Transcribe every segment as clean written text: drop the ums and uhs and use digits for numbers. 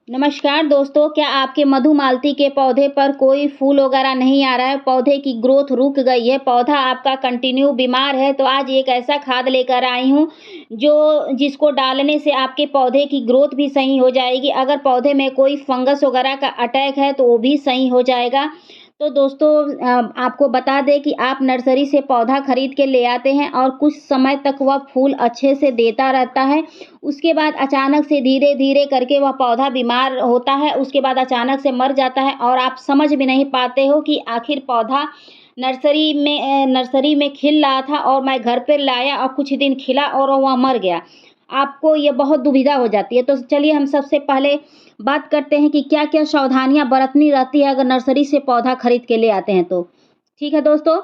नमस्कार दोस्तों, क्या आपके मधुमालती के पौधे पर कोई फूल वगैरह नहीं आ रहा है? पौधे की ग्रोथ रुक गई है, पौधा आपका कंटिन्यू बीमार है, तो आज एक ऐसा खाद लेकर आई हूँ, जिसको डालने से आपके पौधे की ग्रोथ भी सही हो जाएगी। अगर पौधे में कोई फंगस वगैरह का अटैक है, तो वो भी सही हो जाएगा। तो दोस्तों आपको बता दें कि आप नर्सरी से पौधा खरीद के ले आते हैं और कुछ समय तक वह फूल अच्छे से देता रहता है। उसके बाद अचानक से धीरे-धीरे करके वह पौधा बीमार होता है, उसके बाद अचानक से मर जाता है और आप समझ भी नहीं पाते हो कि आखिर पौधा नर्सरी में खिल रहा था और मैं घर पे लाया और कुछ दिन खिला और वह मर गया। आपको ये बहुत दुविधा हो जाती है। तो चलिए हम सबसे पहले बात करते हैं कि क्या-क्या सावधानियाँ बरतनी रहती है अगर नर्सरी से पौधा खरीद के ले आते हैं तो। ठीक है दोस्तों?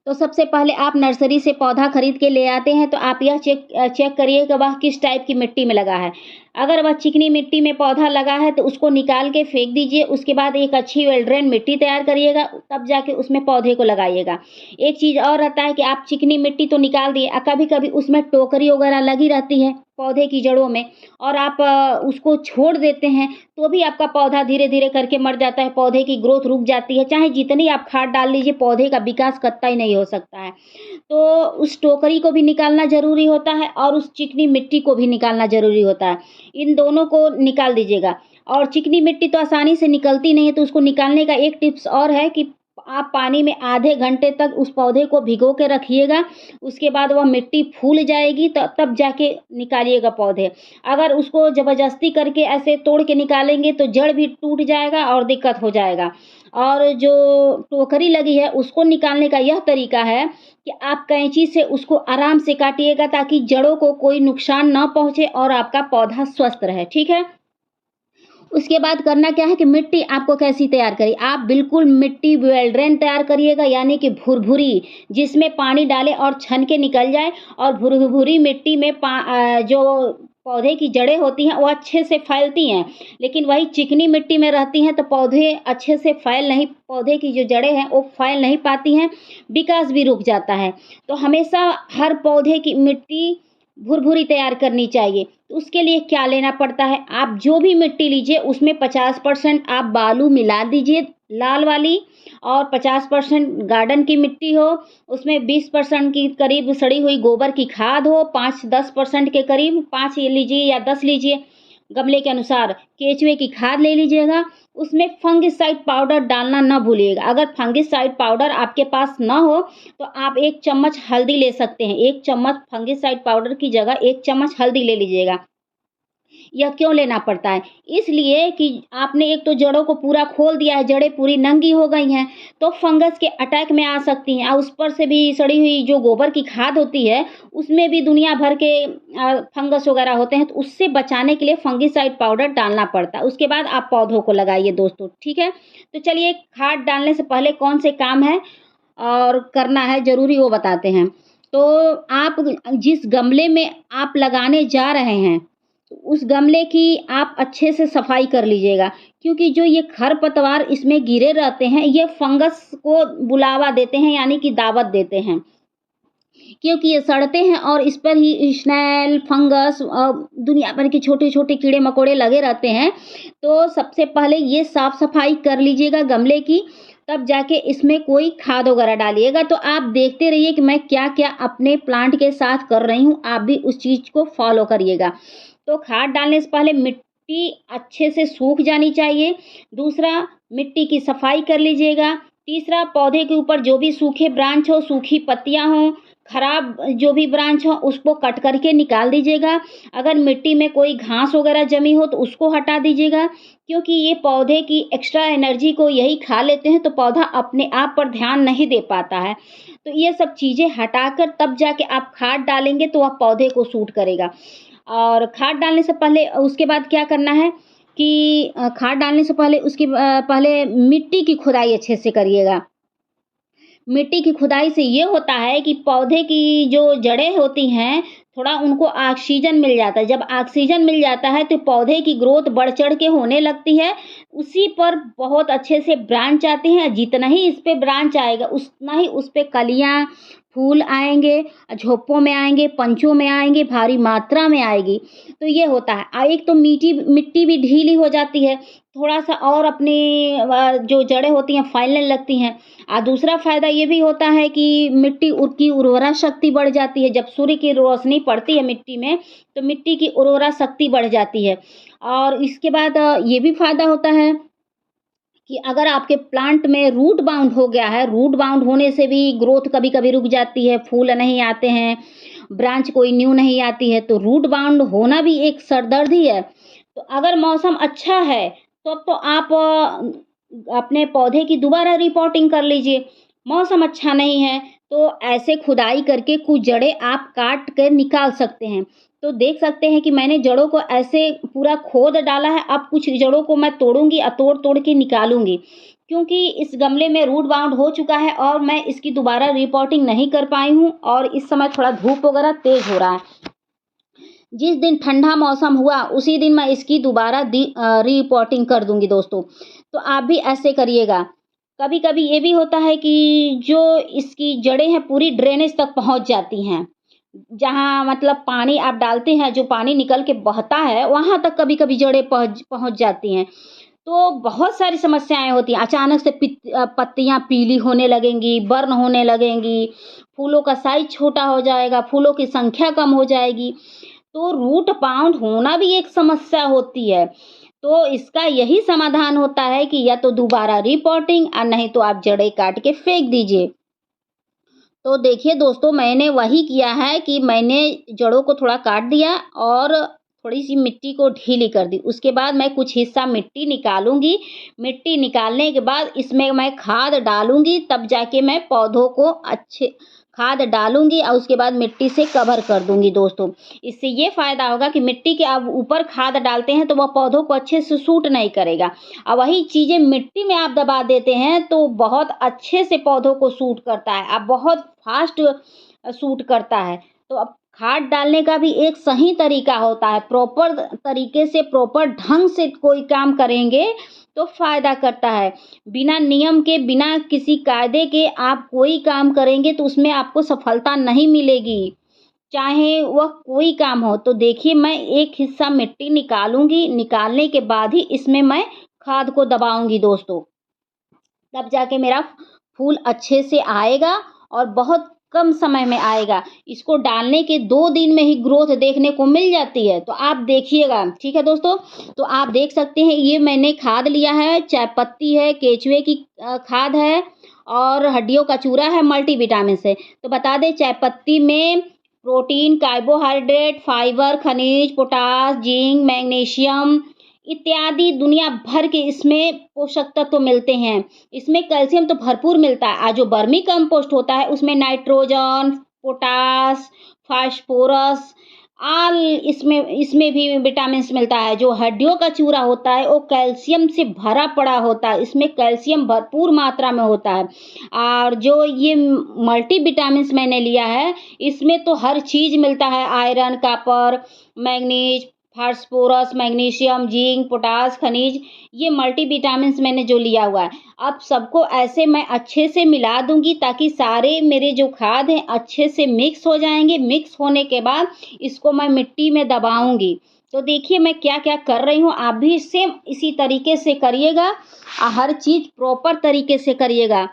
तो सबसे पहले आप नर्सरी से पौधा खरीद के ले आते हैं तो आप यह चेक करिए कि वह किस टाइप की मिट्टी में लगा है। अगर वह चिकनी मिट्टी में पौधा लगा है तो उसको निकाल के फेंक दीजिए, उसके बाद एक अच्छी वेल ड्रेन मिट्टी तैयार करिएगा, तब जाके उसमें पौधे को लगाइएगा। एक चीज़ और रहता है कि आप चिकनी मिट्टी तो निकाल दिए कभी-कभी उसमें टोकरी वगैरह लगी रहती है पौधे की जड़ों में और आप उसको छोड़ देते हैं, तो भी आपका पौधा धीरे-धीरे करके मर जाता है, पौधे की ग्रोथ रुक जाती है। चाहे जितनी आप खाद डाल लीजिए, पौधे का विकास कतई नहीं हो सकता है। तो उस टोकरी को भी निकालना ज़रूरी होता है और उस चिकनी मिट्टी को भी निकालना ज़रूरी होता है। इन दोनों को निकाल दीजिएगा और चिकनी मिट्टी तो आसानी से निकलती नहीं है, तो उसको निकालने का एक टिप्स और है कि आप पानी में आधे घंटे तक उस पौधे को भिगो के रखिएगा, उसके बाद वह मिट्टी फूल जाएगी त तब जाके निकालिएगा पौधे। अगर उसको ज़बरदस्ती करके ऐसे तोड़ के निकालेंगे तो जड़ भी टूट जाएगा और दिक्कत हो जाएगा। और जो टोकरी लगी है उसको निकालने का यह तरीका है कि आप कैंची से उसको आराम से काटिएगा ताकि जड़ों को कोई नुकसान ना पहुँचे और आपका पौधा स्वस्थ रहे, ठीक है? उसके बाद करना क्या है कि मिट्टी आपको कैसी तैयार करी आप बिल्कुल मिट्टी वेल ड्रेन तैयार करिएगा यानी कि भुरभुरी जिसमें पानी डालें और छन के निकल जाए और भुरभुरी मिट्टी में जो पौधे की जड़ें होती हैं वो अच्छे से फैलती हैं लेकिन वही चिकनी मिट्टी में रहती हैं तो पौधे अच्छे से फैल नहीं पौधे की जो जड़ें हैं वो फैल नहीं पाती हैं विकास भी रुक जाता है तो हमेशा हर पौधे की मिट्टी भुरभुरी तैयार करनी चाहिए तो उसके लिए क्या लेना पड़ता है आप जो भी मिट्टी लीजिए उसमें 50% आप बालू मिला दीजिए लाल वाली और 50% गार्डन की मिट्टी हो उसमें 20% की करीब सड़ी हुई गोबर की खाद हो 5-10% के करीब 5 ये लीजिए या 10 लीजिए गमले के अनुसार केचुए की खाद ले लीजिएगा उसमें फंगिसाइड पाउडर डालना ना भूलिएगा अगर फंगिसाइड पाउडर आपके पास ना हो तो आप 1 चम्मच हल्दी ले सकते हैं 1 चम्मच फंगिसाइड पाउडर की जगह 1 चम्मच हल्दी ले लीजिएगा यह क्यों लेना पड़ता है? इसलिए कि आपने एक तो जड़ों को पूरा खोल दिया है, जड़ें पूरी नंगी हो गई हैं, तो फंगस के अटैक में आ सकती हैं और उस पर से भी सड़ी हुई जो गोबर की खाद होती है, उसमें भी दुनिया भर के फंगस वगैरह होते हैं, तो उससे बचाने के लिए फंगिसाइड पाउडर डालना पड़ता है। उसके बाद आप पौधों को लगाइए दोस्तों, ठीक है? तो चलिए खाद डालने से पहले कौन से काम है और करना है ज़रूरी वो बताते हैं। तो आप जिस गमले में आप लगाने जा रहे हैं उस गमले की आप अच्छे से सफाई कर लीजिएगा क्योंकि जो ये खरपतवार इसमें गिरे रहते हैं ये फंगस को बुलावा देते हैं यानी कि दावत देते हैं क्योंकि ये सड़ते हैं और इस पर ही स्नेल फंगस दुनिया भर के छोटे-छोटे कीड़े-मकोड़े लगे रहते हैं। तो सबसे पहले ये साफ-सफाई कर लीजिएगा गमले की, तब जाके इसमें कोई खाद वगैरह डालिएगा। तो आप देखते रहिए कि मैं क्या-क्या अपने प्लांट के साथ कर रही हूँ, आप भी उस चीज़ को फ़ॉलो करिएगा। तो खाद डालने से पहले मिट्टी अच्छे से सूख जानी चाहिए। दूसरा, मिट्टी की सफाई कर लीजिएगा। तीसरा, पौधे के ऊपर जो भी सूखे ब्रांच हो, सूखी पत्तियाँ हों, खराब जो भी ब्रांच हो उसको कट करके निकाल दीजिएगा। अगर मिट्टी में कोई घास वगैरह जमी हो तो उसको हटा दीजिएगा क्योंकि ये पौधे की एक्स्ट्रा एनर्जी को यही खा लेते हैं तो पौधा अपने आप पर ध्यान नहीं दे पाता है। तो ये सब चीज़ें हटाकर तब जाके आप खाद डालेंगे तो वह पौधे को सूट करेगा। और खाद डालने से पहले उसके बाद क्या करना है कि खाद डालने से पहले पहले मिट्टी की खुदाई अच्छे से करिएगा। मिट्टी की खुदाई से ये होता है कि पौधे की जो जड़ें होती हैं, थोड़ा उनको ऑक्सीजन मिल जाता है। जब ऑक्सीजन मिल जाता है तो पौधे की ग्रोथ बढ़ चढ़ के होने लगती है। उसी पर बहुत अच्छे से ब्रांच आते हैं। जितना ही इस पे ब्रांच आएगा उतना ही उस पे कलियाँ, फूल आएँगे, झोंपों में आएँगे, पंचों में आएँगे, भारी मात्रा में आएगी। तो ये होता है। एक तो मिट्टी भी ढीली हो जाती है, थोड़ा-सा और अपनी जो जड़ें होती हैं फैलने लगती हैं। दूसरा फ़ायदा ये भी होता है कि मिट्टी की उर्वरा शक्ति बढ़ जाती है। जब सूर्य की रोशनी पड़ती है मिट्टी में, तो मिट्टी की उर्वरा शक्ति बढ़ जाती है। और इसके बाद ये भी फ़ायदा होता है कि अगर आपके प्लांट में रूट बाउंड हो गया है, रूट बाउंड होने से भी ग्रोथ कभी-कभी रुक जाती है, फूल नहीं आते हैं, ब्रांच कोई न्यू नहीं आती है, तो रूट बाउंड होना भी एक सरदर्द ही है। तो अगर मौसम अच्छा है, तब तो आप अपने पौधे की दोबारा रिपोर्टिंग कर लीजिए। मौसम अच्छा नहीं है, तो ऐसे खुदाई करके कुछ जड़ें आप काट कर निकाल सकते हैं। तो देख सकते हैं कि मैंने जड़ों को ऐसे पूरा खोद डाला है, अब कुछ जड़ों को मैं तोड़ूँगी तोड़-तोड़ के निकालूँगी। क्योंकि इस गमले में रूट बाउंड हो चुका है और मैं इसकी दोबारा रिपोर्टिंग नहीं कर पाई हूँ और इस समय थोड़ा धूप वगैरह तेज़ हो रहा है। जिस दिन ठंडा मौसम हुआ, उसी दिन मैं इसकी दोबारा रिपोर्टिंग कर दूँगी दोस्तों। तो आप भी ऐसे करिएगा। कभी-कभी ये भी होता है कि जो इसकी जड़ें हैं पूरी ड्रेनेज तक पहुँच जाती हैं। जहाँ मतलब पानी आप डालते हैं, जो पानी निकल के बहता है, वहाँ तक कभी-कभी जड़ें पहुँच जाती हैं। तो बहुत सारी समस्याएँ होती हैं। अचानक से पत्तियाँ पीली होने लगेंगी, बर्न होने लगेंगी, फूलों का साइज़ छोटा हो जाएगा, फूलों की संख्या कम हो जाएगी। तो रूट बाउंड होना भी एक समस्या होती है। तो इसका यही समाधान होता है कि या तो दोबारा रिपोर्टिंग और नहीं तो आप जड़ें काट के फेंक दीजिए। तो देखिए दोस्तों, मैंने वही किया है कि मैंने जड़ों को थोड़ा काट दिया और थोड़ी-सी मिट्टी को ढीली कर दी। उसके बाद मैं कुछ हिस्सा मिट्टी निकालूँगी। मिट्टी निकालने के बाद इसमें मैं खाद डालूँगी, तब जाके मैं पौधों को अच्छे खाद डालूँगी और उसके बाद मिट्टी से कवर कर दूँगी दोस्तों। इससे ये फ़ायदा होगा कि मिट्टी के आप ऊपर खाद डालते हैं तो वह पौधों को अच्छे से सूट नहीं करेगा। वही चीज़ें मिट्टी में आप दबा देते हैं तो बहुत अच्छे से पौधों को सूट करता है। बहुत फ़ास्ट सूट करता है। तो अब खाद डालने का भी एक सही तरीका होता है। प्रॉपर तरीके से, प्रॉपर ढंग से कोई काम करेंगे तो फ़ायदा करता है। बिना नियम के, बिना किसी कायदे के आप कोई काम करेंगे तो उसमें आपको सफलता नहीं मिलेगी। चाहे वह कोई काम हो। तो देखिए, मैं एक हिस्सा मिट्टी निकालूँगी, निकालने के बाद ही इसमें मैं खाद को दबाऊँगी दोस्तों। तब जाके मेरा फूल अच्छे से आएगा और बहुत कम समय में आएगा। इसको डालने के 2 दिन में ही ग्रोथ देखने को मिल जाती है। तो आप देखिएगा, ठीक है दोस्तों? तो आप देख सकते हैं ये मैंने खाद लिया है, चाय पत्ती है, केचुए की खाद है और हड्डियों का चूरा है मल्टीविटामिन से। तो बता दें, चाय पत्ती में प्रोटीन, कार्बोहाइड्रेट, फाइबर, खनिज, पोटाश, जिंक, मैग्नीशियम इत्यादि दुनिया भर के इसमें पोषक तत्व मिलते हैं। इसमें कैल्शियम तो भरपूर मिलता है। जो वर्मी कंपोस्ट होता है उसमें नाइट्रोजन, पोटाश, फास्फोरस ऑल इसमें इसमें भी विटामिन्स मिलता है। जो हड्डियों का चूरा होता है वो कैल्शियम से भरा पड़ा होता है। इसमें कैल्शियम भरपूर मात्रा में होता है। और जो ये मल्टीविटामिन्स मैंने लिया है, इसमें तो हर चीज़ मिलता है। Iron, copper, manganese, phosphorus, magnesium, zinc, potash, खनिज, ये मल्टीविटामिन्स मैंने जो लिया हुआ है। अब सबको ऐसे मैं अच्छे से मिला दूँगी ताकि सारे मेरे जो खाद हैं अच्छे से मिक्स हो जाएँगे। मिक्स होने के बाद इसको मैं मिट्टी में दबाऊँगी। तो देखिए मैं क्या-क्या कर रही हूँ, आप भी सेम इसी तरीके से करिएगा। हर चीज़ प्रॉपर तरीके से करिएगा।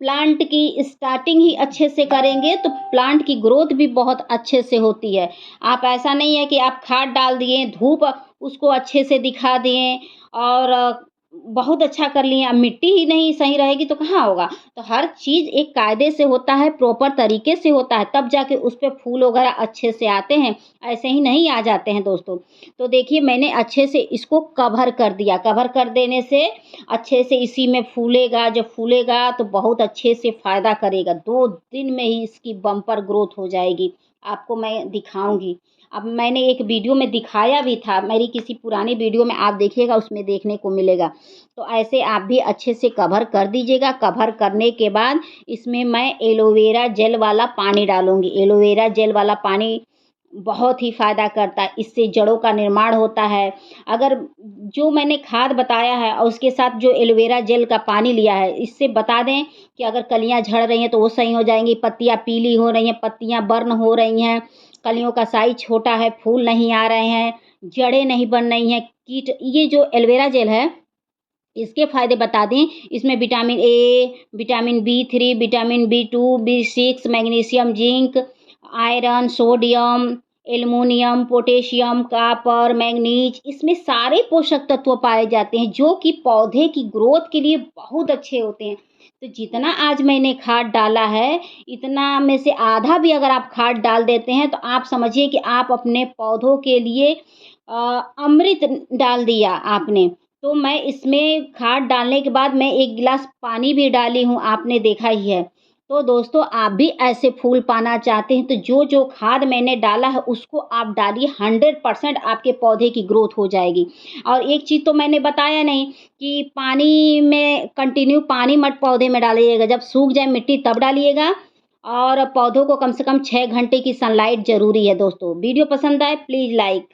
प्लांट की स्टार्टिंग ही अच्छे से करेंगे तो प्लांट की ग्रोथ भी बहुत अच्छे से होती है। आप ऐसा नहीं है कि आप खाद डाल दिए, धूप उसको अच्छे से दिखा दिए और बहुत अच्छा कर लिए, अब मिट्टी ही नहीं सही रहेगी तो कहाँ होगा। तो हर चीज़ एक कायदे से होता है, प्रॉपर तरीके से होता है, तब जाके उस पे फूल वगैरह अच्छे से आते हैं, ऐसे ही नहीं आ जाते हैं दोस्तों। तो देखिए मैंने अच्छे से इसको कवर कर दिया। कवर कर देने से अच्छे से इसी में फूलेगा। जब फूलेगा तो बहुत अच्छे से फ़ायदा करेगा। 2 दिन में ही इसकी बम्पर ग्रोथ हो जाएगी। आपको मैं दिखाऊँगी। अब मैंने एक वीडियो में दिखाया भी था, मेरी किसी पुरानी वीडियो में आप देखिएगा, उसमें देखने को मिलेगा। तो ऐसे आप भी अच्छे से कवर कर दीजिएगा। कवर करने के बाद इसमें मैं एलोवेरा जेल वाला पानी डालूँगी। एलोवेरा जेल वाला पानी बहुत ही फ़ायदा करता है, इससे जड़ों का निर्माण होता है। अगर जो मैंने खाद बताया है और उसके साथ जो एलोवेरा जेल का पानी लिया है, इससे बता दें कि अगर कलियाँ झड़ रही हैं तो वो सही हो जाएँगी, पत्तियाँ पीली हो रही हैं, पत्तियाँ बर्न हो रही हैं, कलियों का साइज़ छोटा है, फूल नहीं आ रहे हैं, जड़ें नहीं बन रही हैं, कीट ये जो एलोवेरा जेल है इसके फ़ायदे बता दें, इसमें vitamin A, vitamin B3, vitamin बी2, B6, magnesium, zinc, iron, sodium, aluminium, potassium, copper, manganese इसमें सारे पोषक तत्व पाए जाते हैं, जो कि पौधे की ग्रोथ के लिए बहुत अच्छे होते हैं। तो जितना आज मैंने खाद डाला है, इतना में से आधा भी अगर आप खाद डाल देते हैं, तो आप समझिए कि आप अपने पौधों के लिए अमृत डाल दिया आपने। तो मैं इसमें खाद डालने के बाद मैं 1 गिलास पानी भी डाली हूँ, आपने देखा ही है। तो दोस्तों आप भी ऐसे फूल पाना चाहते हैं तो जो-जो खाद मैंने डाला है उसको आप डालिए 100% आपके पौधे की ग्रोथ हो जाएगी। और एक चीज़ तो मैंने बताया नहीं कि पानी में कंटिन्यू पानी मत पौधे में डालिएगा, जब सूख जाए मिट्टी तब डालिएगा और पौधों को कम से कम 6 घंटे की सनलाइट ज़रूरी है दोस्तों। वीडियो पसंद आए प्लीज़ लाइक।